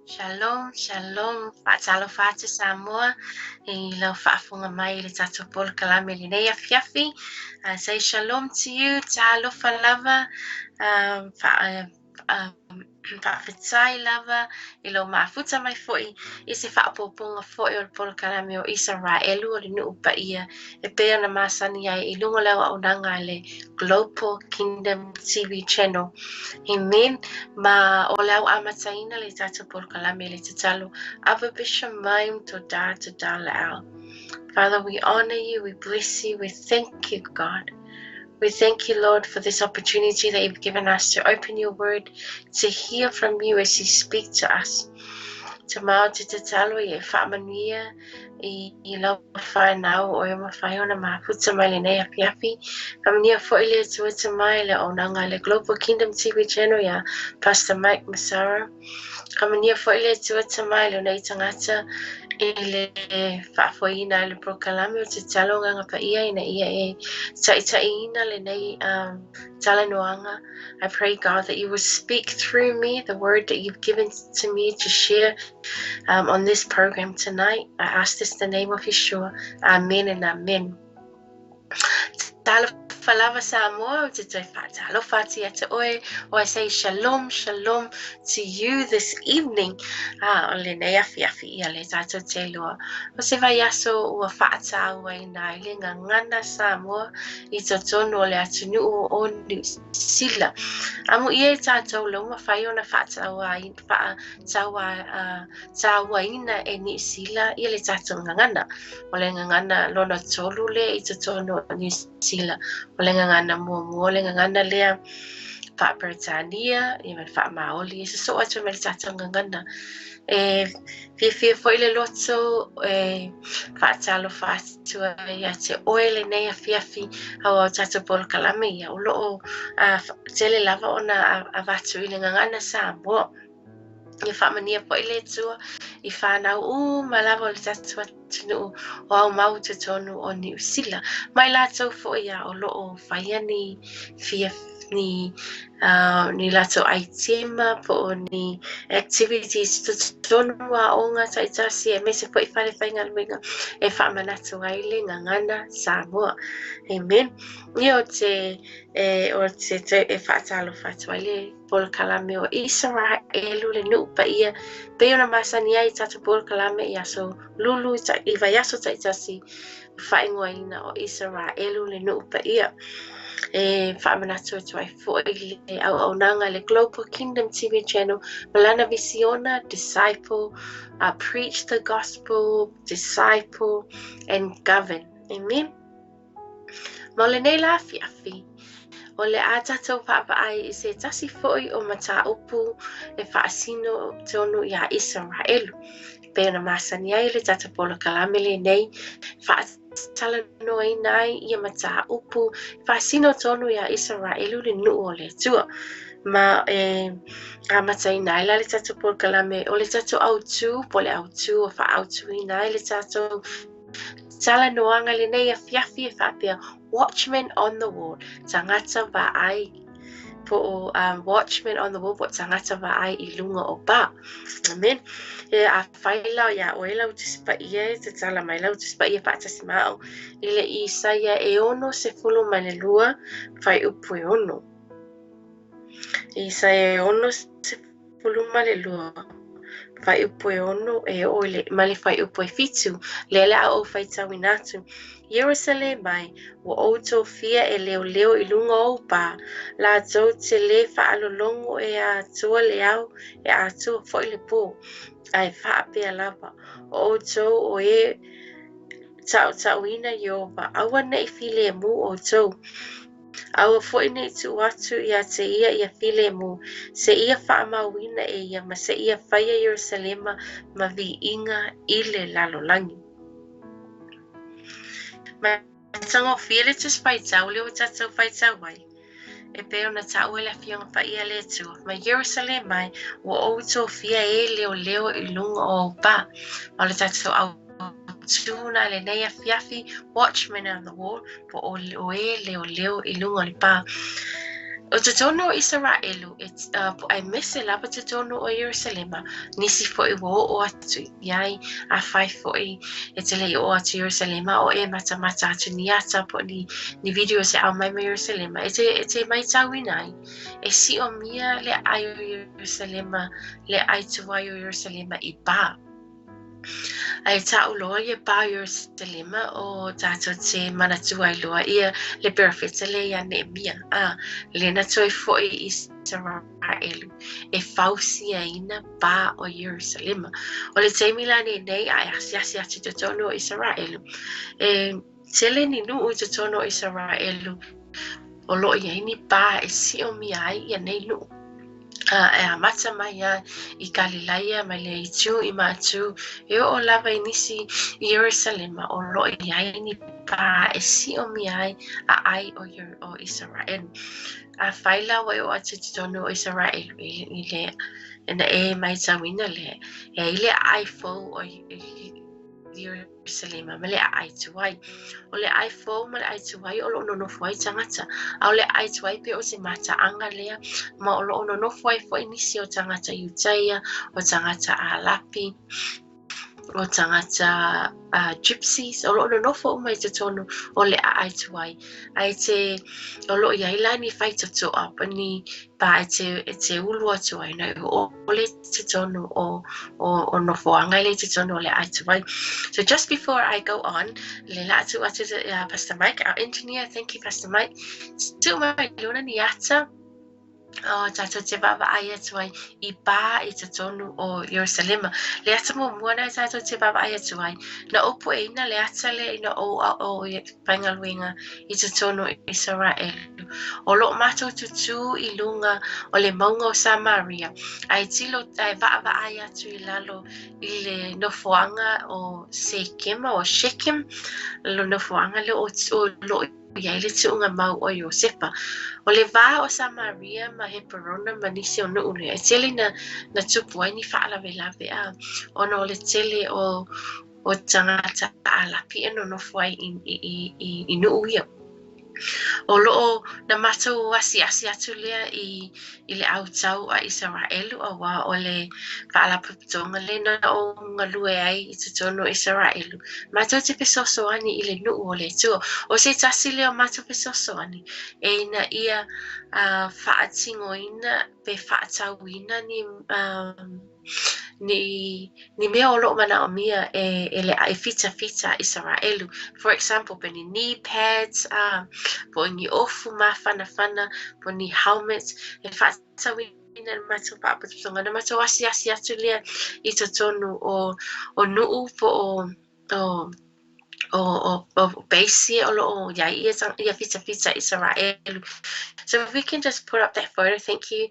Shalom, shalom. Fa'atalo fa'atu Samoa. I lau fa'afunga mai le tatou polo kalame le nei afiafi. I say shalom to you. Talofa lava. Fa'afetai lava. I lau ma'afuta mai fo'i. I se fa'apoponga fo'i o le polo kalame o Israelu o le nu'u pa'ia. E pea na masani ai I lunga lau aunanga le Global Kingdom TV channel. Amen. Ma o lau amataina le tatou polo kalame le tatalo. Ava bisha maim to da lao. Father, we honor you, we bless you, we thank you, God. We thank you, Lord, for this opportunity that you've given us to open your word, to hear from you as you speak to us. Te mau te tatalo I whaamanuia I lau whaenau o e mawhai ona maputa mai le nei apiapi. Whaamania fwoi le tuata mai le onanga le Global Kingdom TV channel ya Pastor Mike Masara. Whaamania fwoi le tuata mai le nei tangata I le whaafoina le prokalame o te talo nganga pa ia ina ia e taitaina le nei talanoanga. I pray, God, that you will speak through me the word that you've given to me to share on this program tonight. I ask this in the name of Yeshua. Amen and amen. Talo falava Samoa, talo fati ata oe. Or I say shalom, shalom to you this evening. Ole nei afiafi ia le tato te loa. O se vai aso ua whaata ua ina ile ngana Samoa I totonu o le atunu o New Sila. Amu ia tato longa whai ona whaata ua tawa ina e New Sila ia le tato ngana. O le ngana lona tolu le I totonu o New Sila. O le ngana mua le ngana lea wha Britania, I me wha maoli, e se so atu me le tata ngana. Fia foi le loto, wha talo wha atua ia te oele nei a fiafi, au tata polo kalame ia, o loo tele lava ona a vatu I le ngana Samoa. I whaamania po I le tua, I whanau malava o le tatu atunu o au mau te tonu o New Sila. Mai lātou fo ia o loo whaiani fia ni lato aitima po ni activities to tonu a o ngā taitasi e mese po I whare whainga luenga e whaamanatu aile ngana Samoa. Amen. Ni o te e whaatalo whaatuaile polo kalame o Israelu le nuu pa ia pe ona masani ai tatu polo kalame I aso lulu I vai aso taitasi whaingoaina o Israelu le nuu pa ia whaamanatu atu ai fo'i le au nanga le Global Kingdom TV channel Malana Visiona, disciple, preach the gospel, disciple and govern. Amen. Ma le nei la afi o le a tatou whaapa'ai I se tasi fo'i o mata upu e whaasino tonu ia Israelu. Pe ona masani ai le tata polo kalame le nei whaatala noi nai ia mata upu whaasino tonu ia Israelu le nuu o le tua. Ma a matai nai la le tata polo kalame o le tatu autu po le autu o wha autu I nai le tatu tala noanga le nei a fiafi e whaapea Watchmen on the wall, Tagata Vaai po Watchmen on the wall, po Tagata Vaai I lunga o ba. Amen. A whailau ia oelau te sipa ia te tala mai lau te sipa ia pātasi mao. I le Isaia e ono se fulu mai le lua, whai upu e ono. Isaia e ono se fulu mai le lua. Whai upu e ono e oile, mali whai upu e fitu, le la o whai tawinatu. Jerusalem mai, wa outo fia e leo I lunga o pa, la tau te le whaalolongo e a tua leau e a tua fwoi le po, ai whaapea lava, o outo o e tauina Yehova, awa nei file mu o tau. Awa fwoi nei tu watu ia te ia file mu, se ia whaamawina e ia, ma se ia whaia Jerusalema ma vi inga I le lalolangi. Ma tango file tus whai tau leo tatou whai tau wai. E pe ona tau e la fionga pa ia le tu. Ma Jerusalem mai, wa outo fia e leo I lunga o ba. Ma le tatou au tuna le nei a fiafi Watchmen on the wall, po o e leo I lunga o le ba. O te tono Israelu, po ai mese lava te tono o Jerusalema, nisi fo I wo o atu, iai a fai fo I e te lei o atu Jerusalema, o e mata mata atu ni ata po ni video se au mai me Jerusalema, e te mai tawinai, e si o mia le ai o Jerusalema, le ai tuai o Jerusalema I ba. Ai ta'uloa ia pa Jerusalema o tātou te manatua I loa ia le perfecta le ia Nehemia. Le na toi fo'i Israelu e fausia ina pa o Jerusalema. O le teimi la nei ai asiasi atu te tono o Israelu. E tele ni nuu te tono o Israelu o lo ia ini pa e si o mi ai ia nei nuu. E a mata mai a I Galileia mai le itu I matu e o lava inisi I Jerusalema o lo ia ini pa e si o mi ai a ai o Israel. A faila wa o atu tono o Israel I le na e mai tawina le e ile ai fo o Jerusalema ma le ai tuai o le ai fo ma le ai tuai o lo no foi tangata a o le ai tuai pe o se mata anga lea ma o lo no foi foi nisi o tangata Iutaia o tangata Alapi o tangata gypsies o lo no fo mai te tono o le ai tuai ai te o lo ia ilani fai to up ni pa te ulu atu ai na o le te tono o no fo anga le te tono o le ai tuai. So just before I go on le la atu Pastor Mike, our engineer, thank you Pastor Mike. Tu mai luna ni ata o tātou te Vaai atuai I ba I te tonu o Jerusalema. Le ata mo muana tātou te Vaai atuai. Na opu e ina le ata le ina o paingaluenga I te tonu Israelu. O lo matou tutu I lunga o le maunga o Samaria. Ai tilo ai Vaai atu I lalo I le nofoanga o Sekema o Shekem. Lo nofoanga le o lo ia le tuunga mau o Iosepa. O le vā o Samaria ma he perona ma nisi o nuu le. E tele na tupu ai ni whaalawe lawe a. Ona o le tele o tangata alapi e no nofo ai I nuu ia. O loo na matou asi atu lea I le autau a Israelu a wā o le whaalaputonga le na o ngalue ai I te tono Israelu. Matou te pesosoani I le nuu o le tua. O se tasi leo matou pesosoani e na ia whaatingoina pe whaatauina ni mea o loo mana o mia e le ai fita Israelu. For example, pe ni knee pads, po ni ofu ma fana po ni helmets, e whaatawina matou paapatusonga, na matou asi atu lea I to tonu o nuu po o base o lo ia fita Israelu. So if we can just put up that photo, thank you.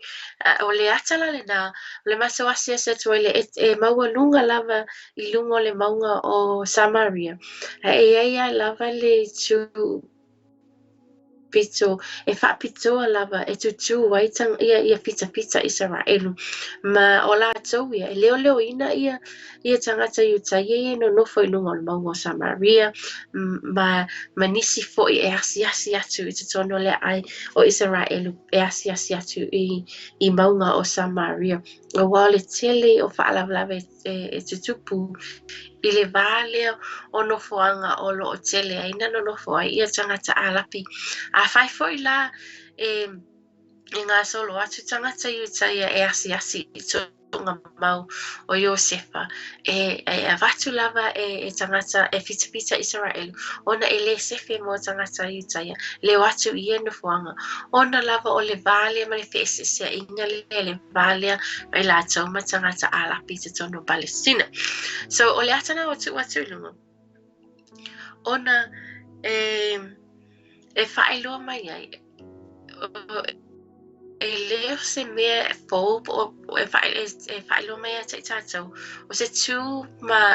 O le atala le na le maso asia se toile e maua lunga lava I lunga le maunga o Samaria. E lava le tu pito e whaapitoa lava e tutu waitang ia fita Israelu. Ma o la tau ia e leo ina ia tangata Iutaia no nofo I lunga o le maunga o Samaria. Ma nisi fo I asi atu I te tono le ai o Israelu e asi atu I maunga o Samaria. O wale tele o whaalawalawe e tutupu I le vale o nofoanga o lo o tele aina no nofo ai ia tangata alapi. A fai foi la e ngā solo atu tangata Iutaia e asi I tunga mau o Iosepa e vatu lava e tangata e fita Israelu. Ona e le sefe mo tangata Iutaia le watu I nofoanga. Ona lava o le vale ma le feesesea inga le vale mai la tau ma tangata alapi te tono Palestina. So o le atana o tu watu lunga. Ona e whaeloa mai ai e leo se mea fōp e whaeloa mai a te tātou o se tū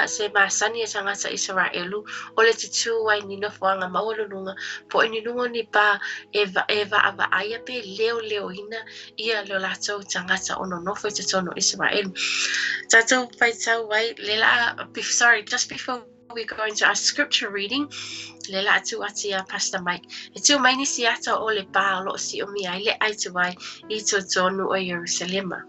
se sani e tangata Israelu o le te tū ai ni nofoanga maulunga po e ni nungo ni pa e Vaai pe leo ina ia leo latou tangata ono nofo I te tono Israelu. Tātou pai tau ai le la, sorry, just before we go into our scripture reading, le la atu atia Pastor Mike. E tu mai ni si ata o le pa lo si o mi ai le ai tu ai I to tonu o Jerusalema.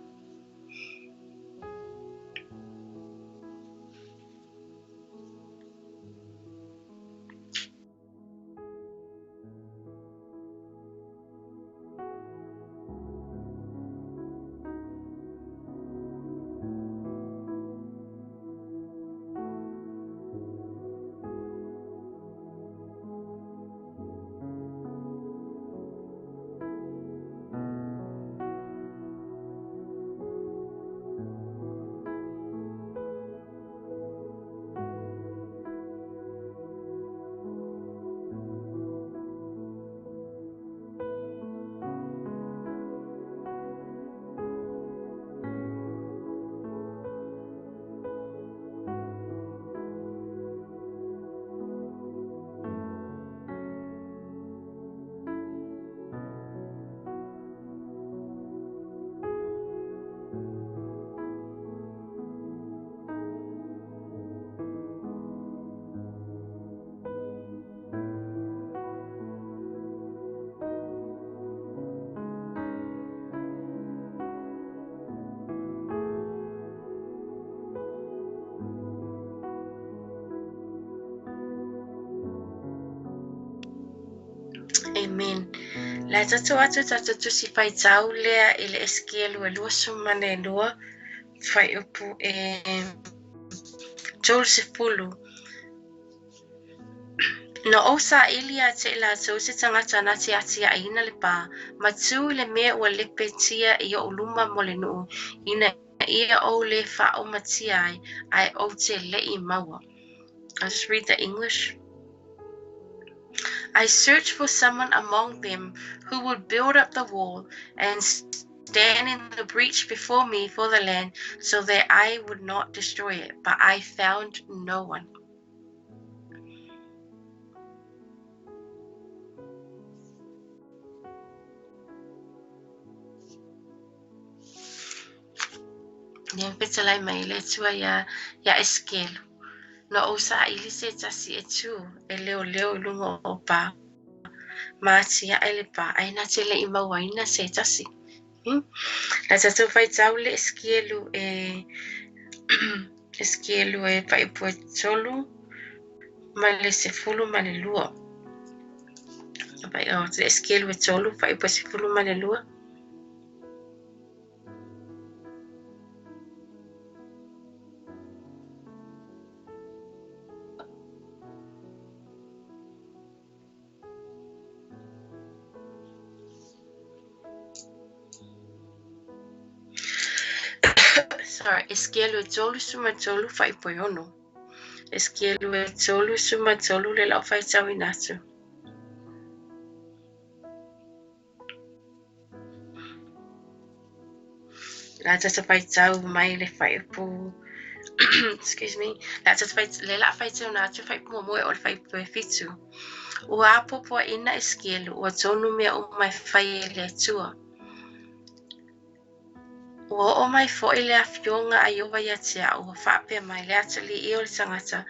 Amen. La tatu atu si fai tau lea ele eskielu e lua sumane lua fai upu e tolu se fulu. No osa ilia te la tau se tangata na te atia ina le pa, ma tu le mea ua lepe tia I o uluma mo le nuu, ina ia o le fa o matia ai o te lei maua. I'll just read the English. I searched for someone among them who would build up the wall and stand in the breach before me for the land so that I would not destroy it, but I found no one. Yang petalai mai le tua ya eskelu. No osa Lise tasi e tu e leo lungo o pa. Maatia ele pa aina te le imawaina se tasi. La tatu fai tau le eskielu e fai pue tolu ma le se fulu ma le lua. Fai o le eskielu e tolu fai pue se fulu ma le lua. Sorry, eskielu e tolu suma tolu fai pue ono. Eskielu e tolu suma tolu le lau fai tau inatu. La tata fai tau mai le fai pu. Excuse me. La tata fai le la fai tau natu fai pu moe o le fai pue fitu. Ua popo ina eskielu ua tonu mea o mai fai le tua. Ua o mai fo le afionga a iowa ia tia ua whapea mai le atali I o le tangata.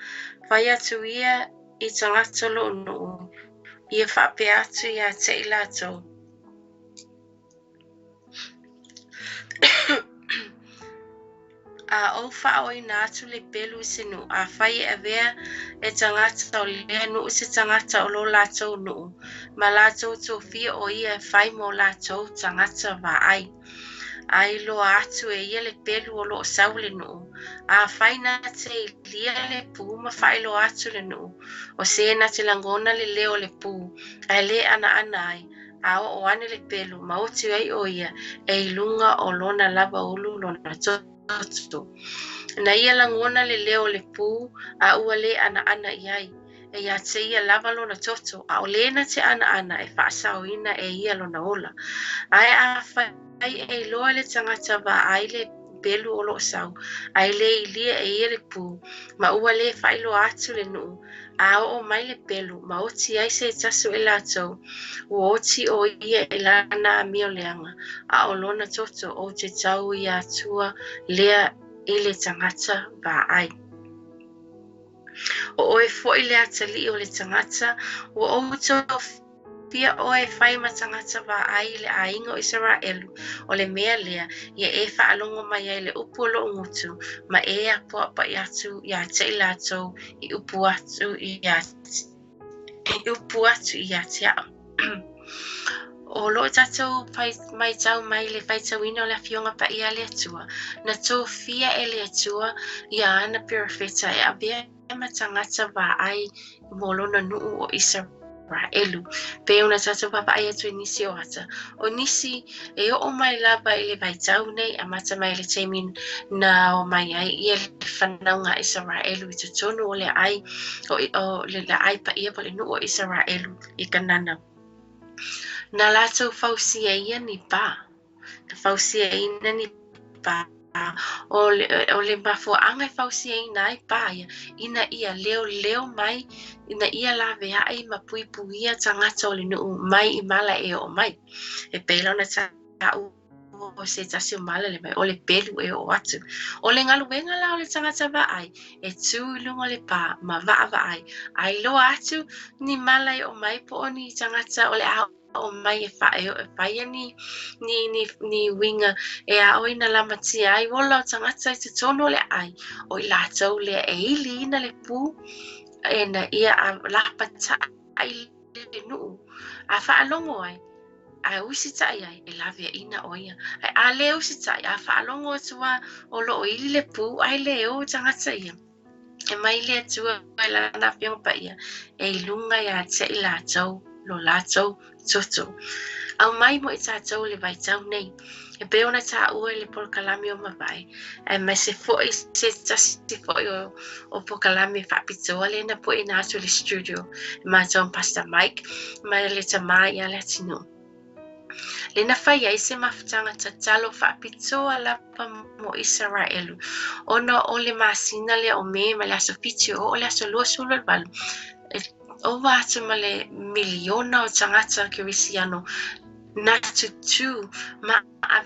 Whai atu ia I tangata lo nuu. Ia whapea atu ia te I lato. A o whao I nā atu le pelu sinu. A whai e vea e tangata o lea nuu se tangata o lo lato nuu. Ma lato to fia o ia whai mo lato tangata Vaai. Ai lo atu e ia le pelu o lo sau le nuu. A whai nā te lia le pū ma whai lo atu le nuu. O se nā te langona le leo le pū. Ai le ana ai. A o ane le pelu ma o te ai o ia e ilunga o lona lava ulu lona toto. Na ia langona le leo le pū a ua le ana iai. E ia te ia lava lona toto. A o le na te ana e whaasao ina e ia lona ola. Ai a whai ai e loa le tangata Vaai le pelu o lo sau. Ai le ilia e ia le pū. Ma ua le whailo atu le nuu. A o mai le pelu. Ma o ti ai se tasu e latou. Ua o ti o ia e lana a mio leanga. A o lona toto o te tau I atua lea I le tangata Vaai. O oe fo'i le atali o le tangata, o outou pia oe whai ma tangata Vaai le ainga o Israelu, o le mea lea, ia e whaalongo mai ai le upu lo ngutu, ma e a poa i atu, ia te i latou, i upu atu i atiao. O lo tatou mai tau mai le whai tau ina o le fionga pa ia le atua, na tō fia e le atua, ia ana perfeta e abia ma tangata Vaai molona nuu o Israelu. Pe ona tatou papa ai atu nisi o ata. O nisi e o mai lava i le vai tau nei, a mata mai le teimin na o mai ai ia le whanaunga Israelu i te tonu o le ai, o le ai pa ia po le nuu o Israelu i kanana. Na latou fausia ia ni pa. Na fausia ina ni pa. O le mafuaanga e fausia ina ai pa ia. Ina ia leo mai. Ina ia lawe ai mapuipuia tangata o le nuu mai i mala e o mai. E peila na tau o se tasi o mala le mai. O le pelu e o atu. O le ngaluenga la o le tangata Vaai. E tu ilunga le pa. Ma Vaai. Ai loa atu ni mala e o mai po o ni tangata o le au o mai e whaia ni winga e a oina la mati ai wola o tangata i te tono le ai o i lātou le e ili ina le pū e na ia a lapata ai le nuu a whaalongo ai a usita ai e lawe ina oia a le usita ai a whaalongo atua o lo o ili le pū ai le o tangata ia e mai le atua e la na whiong pa ia e ilunga ia te i lātou lo lātou toto. Au mai mo i tātou le vai tau nei. E pe ona tā ua le porkalami o mawai. E mai se foi se tasi foi o porkalami whapitoa le na po i nātu le studio. E mai tau Pastor Mike. Mai le tamai a le atinu. Le na whai ai se mawhitanga ta talo whapitoa la pa mo Israelu. Ona o le masina le o me ma le aso pitio o le aso lua sulu al balu. O wātu ma le miliona o tangata kirisiano na tutu ma a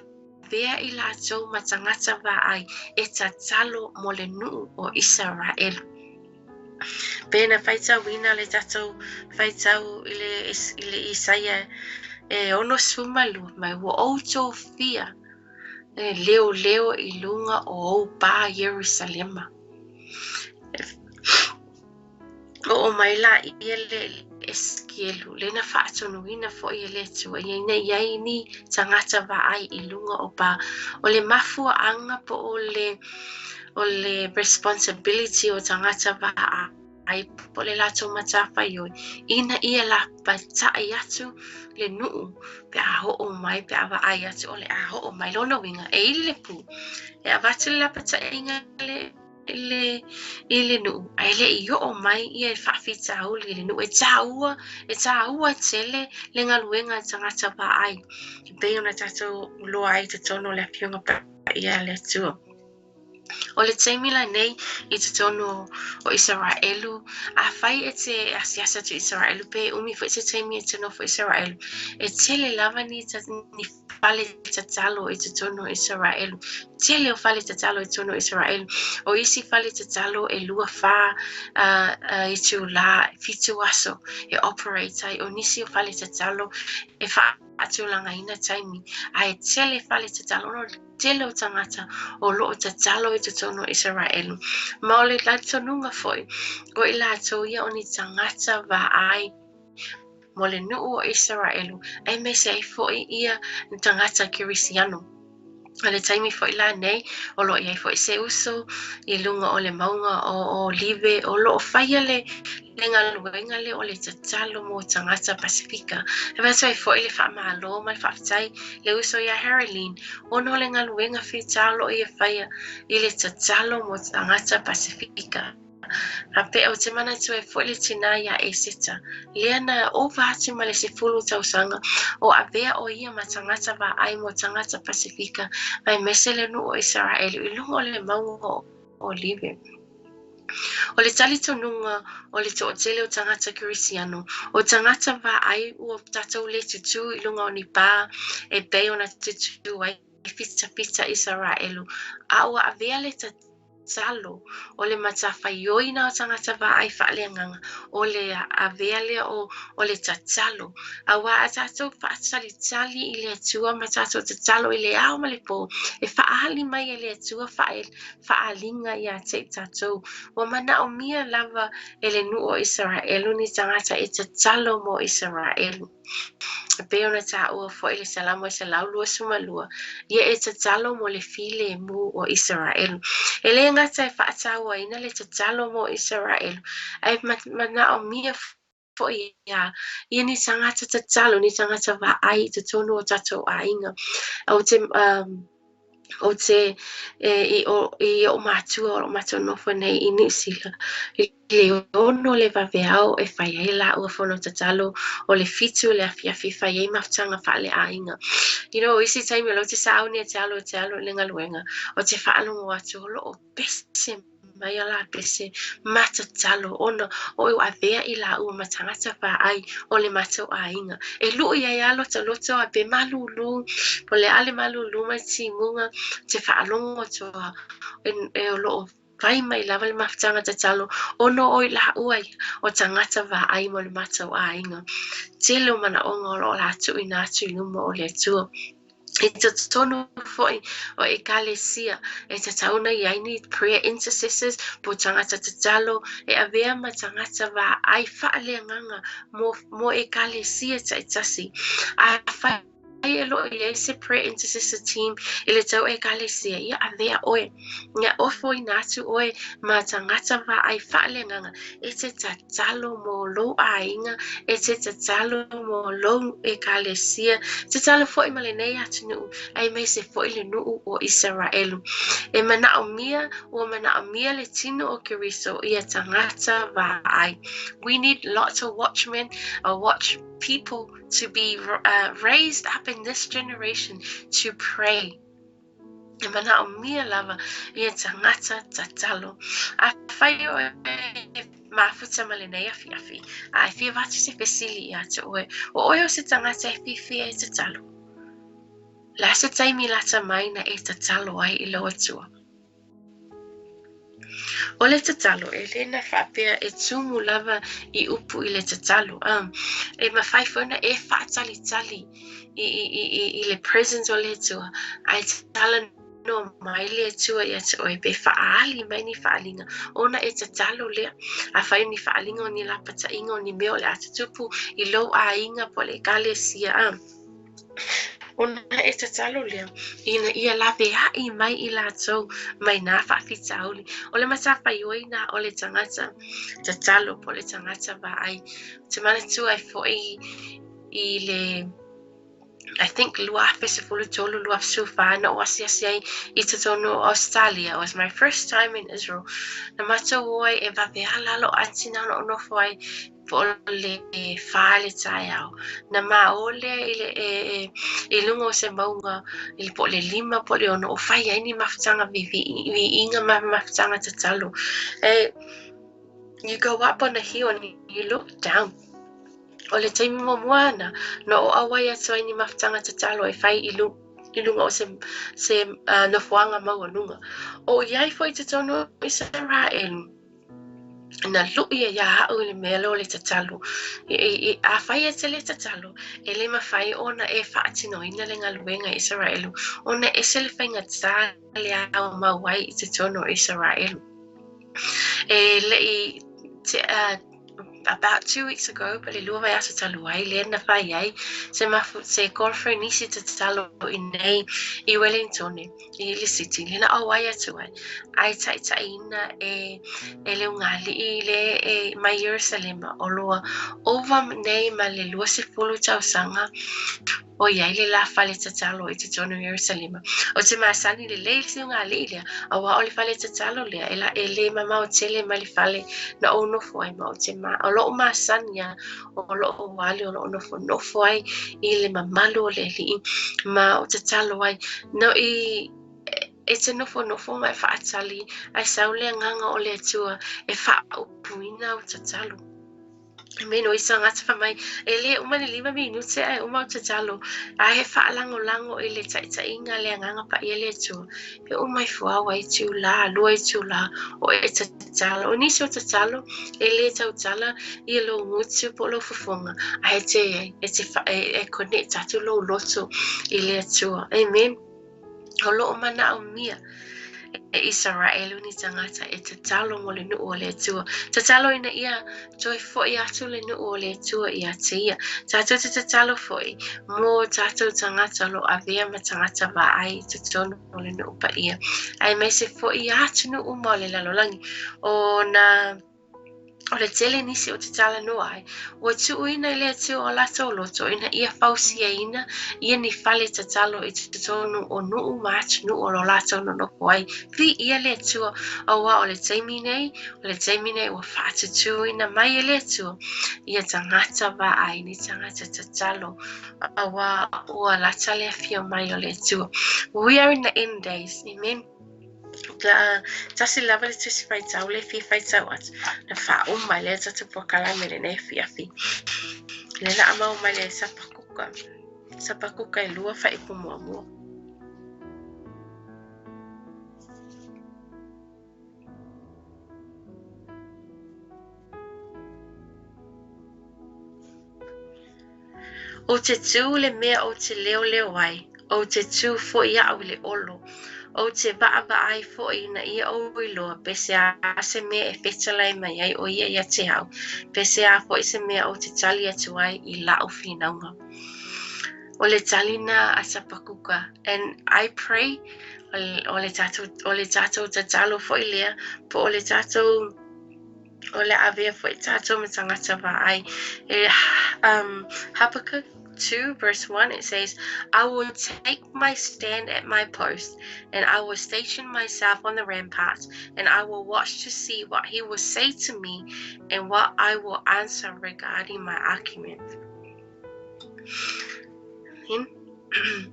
vea i lātou ma tangata Vaai e ta talo mo le nuu o Israelu. Pena whaitau ina le tatou whaitau i le Isaia e ono sumalu mai wo outou fia e leo i lunga o ou pā Jerusalema. O mai la ia le eskielu le na whaatonuina fo i le tua ia iai ni tangata Vaai i lunga o pa o le mafua anga po o le responsibility o tangata Vaai po le lato matawhai oi ina ia la patai atu le nuu pe a ho o mai pe a Vaai atu o le a ho o mai lona winga e ili le pu e a vatu la patai inga le nuu ai le i o mai ia e whawhita au le nuu e tāua tele le ngaluenga tangata Vaai pe ona tatou loa ai te tono le apionga pa ia le atua o le teimila nei i te tono o Israelu a whai e te asiasa tu Israelu pe umi fo te teimi e tono fo Israelu e tele lava ni fale te talo i te tono Israelu tele o fale te talo i tono Israelu o isi fale te talo e lua wha i tu la fitu aso e operate ai o nisi o fale te talo e wha atu langa ina taimi a e tele fale te talo no tele o tangata o loo te talo i te tono Israelu ma o le latonunga foi o i lato ia o ni tangata Vaai mo le nuu o Israelu ai me se ai foi ia tangata kirisiano o le taimi foi la nei o lo iai foi se uso i lunga o le maunga o live o lo whaia le ngaluenga le o le tatalo mo tangata Pasifika e vasa ai foi le whamalo mai whaftai le uso ia Heroline ono le ngaluenga whitalo i whaia i le tatalo mo tangata Pasifika a pe o te mana tu e foi le tina ia e seta lea na o vātu ma le se fulu tausanga o a vea o ia ma tangata Vaai mo tangata Pasifika mai mese le nu o Israelu i lungo le maunga o live o le tali tonunga o le toʻatele o tangata kirisiano o tangata Vaai ua tatou le tutu i lunga o ni pā e pei ona tutu ai fita Israelu a ua avea le tatalo o le matawhaioina o tangata Vaai whaaleanganga o le avele o le tatalo. A wā a tātou whaatalitali I le atua ma tātou tatalo I le ao ma le pō. E whaali mai e le atua whaalinga I a te tātou. Wa mana o mia lava e le nu o Israelu ni tangata e tatalo mo Israelu. Pe ona ta ua fo ile salamo se laulua sumalua. Ia e tatalo mo le file mu o Israelu. E le ngata e whaataua ina le tatalo mo Israelu. Ai mana o mia fo ia ni tangata tatalo, ni tangata Vaai te tonu o tatou ainga. O te I o matua o matua nofo nei I Nisila. Le ono le vaveao e whai ei la ua whono tatalo o le fitu le afiafi whai ei maftanga whaale ainga. You know, isi taimi o lo te sauni e te alo lenga luenga. O te whaalongo atu o lo o bese mai ala bese matatalo ono o iu avea I la ua matangata Vaai o le matau ainga. E luu ia ia lo loto a be malulu po le ale malulu mai timunga te whaalongo toa e o lo vai mai lava le maftanga tatalo ono o la ua o tangata Vaai mo le matau ainga. Te leo mana onga o la atu ina atu iluma o le atua. E te tonu foi o ekalesia e te tauna I aini prayer intercessors po tangata tatalo e avea ma tangata Vaai whaaleanganga mo ekalesia taitasi. A whai e lo I se prayer intercessor team I le tau ekalesia ia avea oe. Ia ofo I natu oe ma tangata Vaai whaaleanganga e te tatalo mo lo ainga e te tatalo mo lo ekalesia. Te talo foi ma le nei atu ai mai se foi le nuu o Israelu. E mana o mia le tino o Keriso ia tangata Vaai. We need lots of watchmen or watch people to be raised up in this generation to pray. E mana o mia lava ia tangata tatalo. A whai o mafuta malenei afi. A fia vatu se pesili ia te oe. O oe o se tangata e fifia e tatalo. La se taimi lata mai na e tatalo ai I loa tua. O le tatalo e le na whapea e tumu lava I upu I le tatalo. E mawhai whona e whaatalitali I le presence o le tua. Ai tatala no mai le tua ia te oe be whaali mai ni whaalinga. Ona e tatalo lea. A whai ni whaalinga o ni lapata inga o ni meo le atatupu I lo a inga po le kale sia Ona e tatalo lea, ina ia lawe hai mai I lātou mai nā whaafitauli. O le matawhaioina o le tangata tatalo po le tangata Vaai. Te mana tu ai foi I le, I think lua se fulu tolu lua sufana o asiasi ai I te tonu Australia. It was my first time in Israel. Na mata oi e vavea lalo atina no foi po le whaale tai au. Na maole I lungo se maunga I po le lima po le ono o whai ai ni mawhtanga vi inga mawhtanga tatalo. You go up on a hill and you look down. O le taimi mo moana no o awai atu ai ni mawhtanga tatalo e whai I lunga o se nofuanga maunga. O iai foi te tono Israel. Na luia ia hau le melo le tatalo. A whai e te le tatalo, e le mawhai ona e whaatino ina le ngaluenga Israelu. Ona e se le whainga tā le au mawai I te tono Israelu. E le I about 2 weeks ago, but le lua vai asa talu ai, le na whai ai, se girlfriend nisi te talo I nei I Wellington, I le city, le na awai atu ai. Ai taitaina e le ungali I le mai Jerusalema, o loa ova nei ma le lua se pulu tau sanga, o iai le la whale tatalo I te tono Jerusalema. O te maasani le leil si ungali lea, a wa o le whale tatalo lea, e le mamau tele ma le whale na o nofo ai ma o te ma, o loo maasani ya, o loo wale o loo nofo ai, I le mamalu o le li, ma o tatalo ai, no I e te nofo mai whaatali, ai saule nganga o le atua, e wha upuina o tatalo. Meno isa ngata fa mai ele uma ni 5 minutos ai uma tatalo ai fa lango ele tsa inga le nganga pa ele tu e uma fua wa tu la lo tu la o e tatalo o ni so tatalo ele tatala i lo mutu po lo fufonga ai te fa e connect tu lo loto ele tu amen o lo mana o mia e Israel ni tangata e tatalo mo le nu o le tua. Tatalo ina ia joy fo ia tu le nu o le tua ia te ia. Tato te tatalo fo i mo tato tangata lo avea ma tangata Vaai te tono mo le nu pa ia. Ai me se fo ia tu nu umo le lalolangi. O na o le tele nisi o te tala no ai, o tu uina i lea tu o lato loto, ina ia fausia ina, ia ni fale te talo i te tonu o nuu maatu nu o lo lato no noko ai, vi ia lea tu o wa o le teimine o fatu tu ina mai lea tu, ia tangata Vaai ni tangata te talo, a wa ua lata lea fio mai o lea tu. We are in the end days, amen. Tasi lava le tisi fai tau le fi fai tau atu. Na wha umai le tatu pokala me le ne fi afi. Le na ama umai le sapakuka. Sapakuka e lua fai ipu mua mua. O te tū le mea o te leo ai. O te tū fo ia au le olo. O te Vaai fo ina ia o iloa, pese a se mea e whetalai mai ai o ia te au. Pese a fo i se mea o te tali atu ai I lau whinaunga. O le talina a sapakuka. And I pray o le tatou te talo fo I lea, po o le tatou o le avea fo I tatou me tangata Vaai. Habakkuk 2 verse 1 it says, I will take my stand at my post, and I will station myself on the ramparts, and I will watch to see what he will say to me and what I will answer regarding my argument.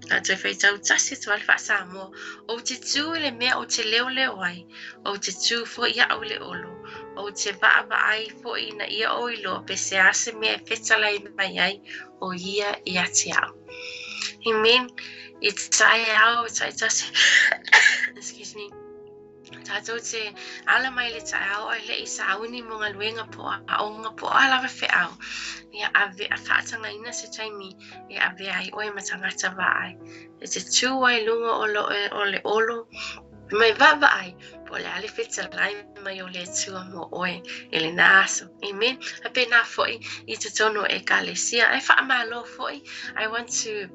A te whaitau tasi tu alfa sa mo, o te tū le mea o te leo ai, o te tū fo ia au le olo, o te Vaai fo ina ia o ilo, pese ase mea whetalai mai ai, o ia ia te au. Amen. It's tai au, tai tasi, excuse me. Tatou te ala mai le tai au, ai le isa auni mo ngā luenga po a onga po a lawa whe au. Ia ave a whaatanga ina se taimi, e ave ai oe matangata Vaai. E te tū ai lunga o le olo, mai Vaai, po le ale whetalai mai o le tua mo oe, e le nāso. Amen. A pe nā foi, I te tono e ka le sia. Ai wha amalo foi, I want to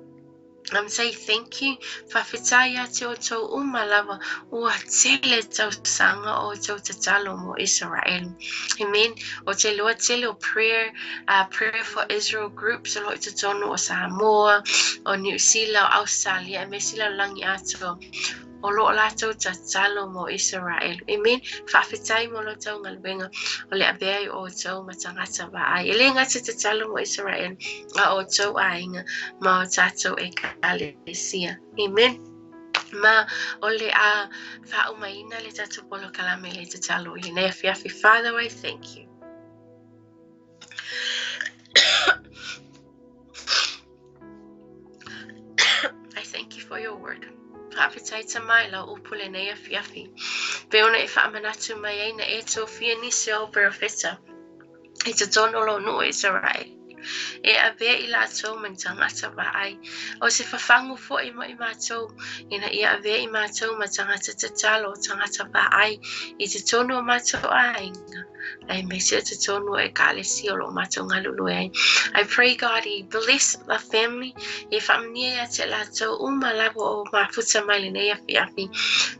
say thank you fa fitaya te o tau umalawa ua tele tau sanga o tau te talo mo Israel. Amen. O te loa tele o prayer for Israel groups o lo te tono o Samoa, o New Zealand, o Australia, e me sila langi ato. O lo lato ta talo mo Israel. Amen. Whawhitai mo lo tau ngalwenga o le abea o tau matangata Vaai. Ele ngata te talo mo Israel a o tau ainga ma o tatou e kalesia. Amen. Ma o le a whaumaina le tatou polo kalame le te talo I le nea fiafi. Father, I thank you. I thank you for your word. Hapitaita mai la upule nea fiafi. Veona e whaamanatu mai eina e tō fia nisi o perfeta. E te tono lo no Israel. E avea I lātou man tangata Vaai. O se whawhangu fo I mātou. Ina ia avea I mātou ma tangata te talo tangata Vaai. I te tono o mātou ainga. Ai mesi o te tono e ka alesi o lo mātou ngalulu ai. I pray God I bless the family. E whamnia te lātou umalawa o mafuta mai le nei afi afi.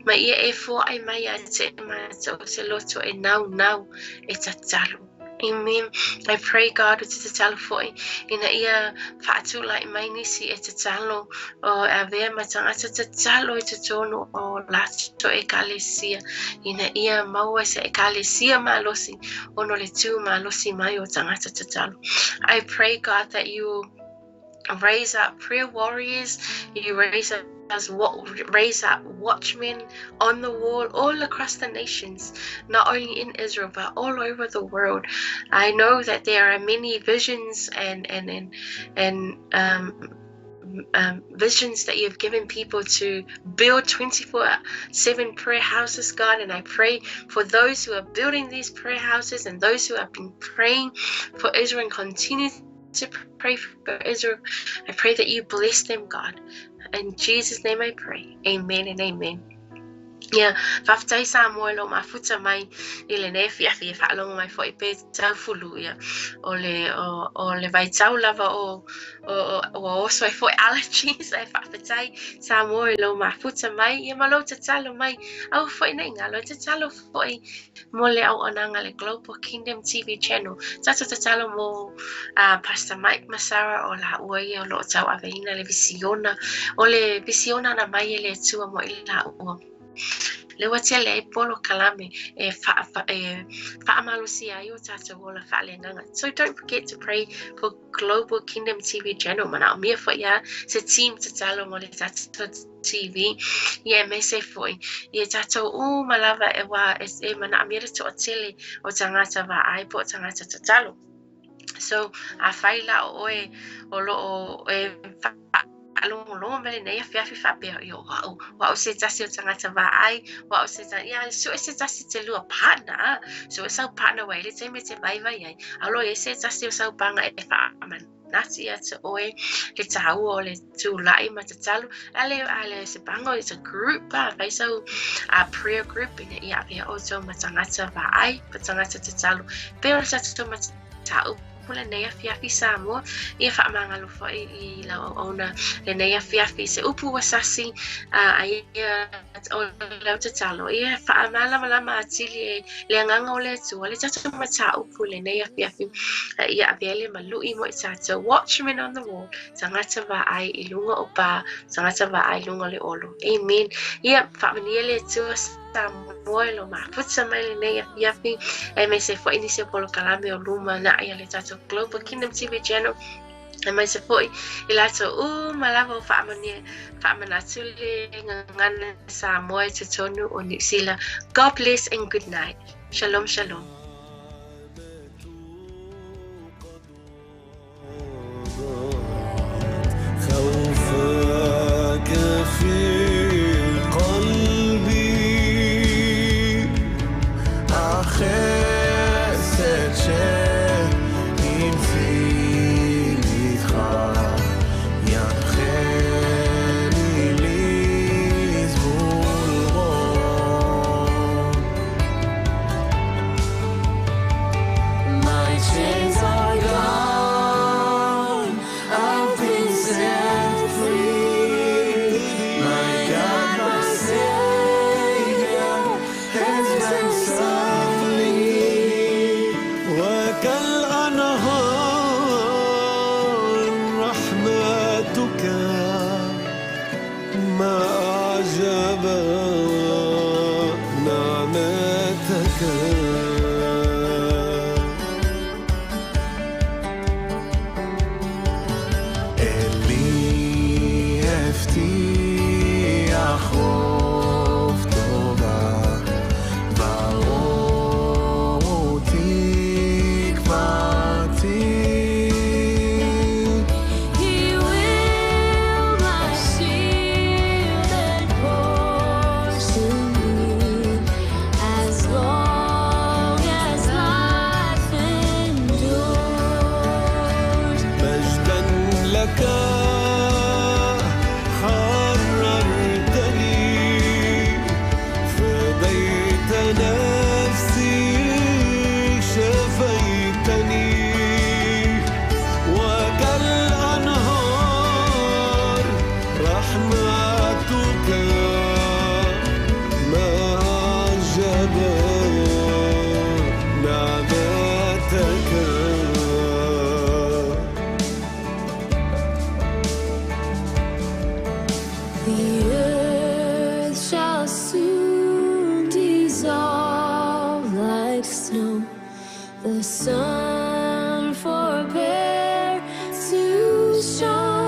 Ma ia e fo ai mai a te mātou se loto e nau e tatalo. Amen. I pray God o te talo foi ina ia whaatu lai mai nisi e te talo o avea matangata te talo e te tono o lato e kalesia ina ia maua se e kalesia malosi ono le tu malosi mai o tangata te talo. I pray God that you raise up prayer warriors. You raise up watchmen on the wall all across the nations, not only in Israel but all over the world. I know that there are many visions and visions that you've given people to build 24/7 prayer houses, God. And I pray for those who are building these prayer houses and those who have been praying for Israel and continue to pray for Israel. I pray that you bless them, God. In Jesus' name I pray. Amen and amen. Yeah, whawhatai sa moe lo mafuta mai I le ne fiafi e whaalongo mai fo I pe tau fulu ia. O le vai tau lava o oso e fo allergies e whawhatai sa moe lo mafuta mai ia malo te talo mai au fo I nei ngalo te talo fo I mo le au ananga le Global Kingdom TV channel. Tato te talo mo Pastor Mike Masara o la ua ia o lo tau aveina le visiona o le visiona na mai e le tua mo I la ua. Le watele e polo kalame e whaamalusia I o tātou o la whaalenganga. So don't forget to pray for Global Kingdom TV channel. Mana o mea fo ia se team te talo mo le tātou TV. Ia me se foi. Ia tātou o malava e wā e mana amira to o tele o tangata Vaai po tangata te talo. So a whaila o e o lo o e along vele nei fiafi fape yo wa o se tasi o tangata Vaai wa o se ya so se tasi te lua partner so sa partner wa le te me te vai ai alo e se tasi o sa panga e fa man nasi at oe le tau o le tu lai ma te talu ale se pango it's a group vai so a prayer group in ia pe o so ma tangata Vaai pa tangata te talu pero sa to ma tau pula nei fiafi sa mo ia fa mangalo fo I la ona le nei fiafi se upu wasasi ai o la te talo ia fa mala atili le nganga o le tu le tatu mata upu le nei fiafi ia avele malu I mo tatu Watchmen on the wall tangata Vaai I lunga o pa tangata Vaai lunga le olo. Amen. Ia fa maniele tu moelo ma putsa mai le nei fiafi e me se fo inisi polo kalame o luma na ia le tato Global Kingdom TV channel e mai se foi I lato malava o whaamanatu le ngana sa moe te tonu o New Zealand. God bless and good night. Shalom, shalom. The sun forbear to shine.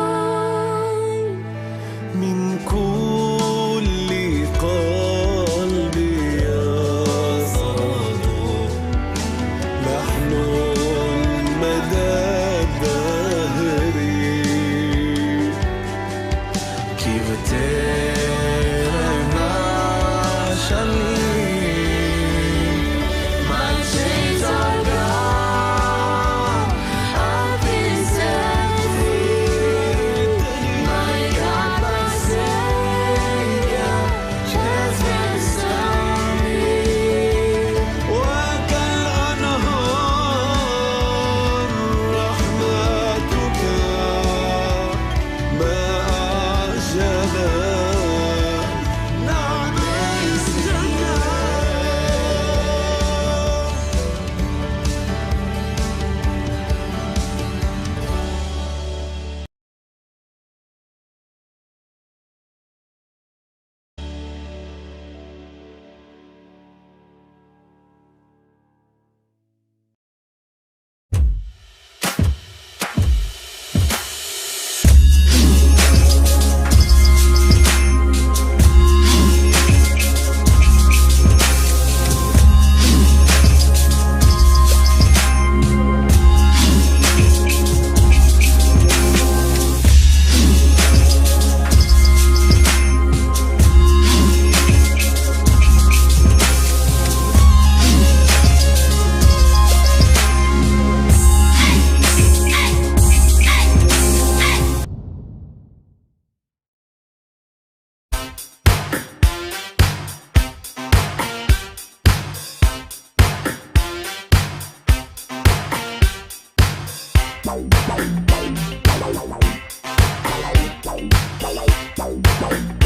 Bye.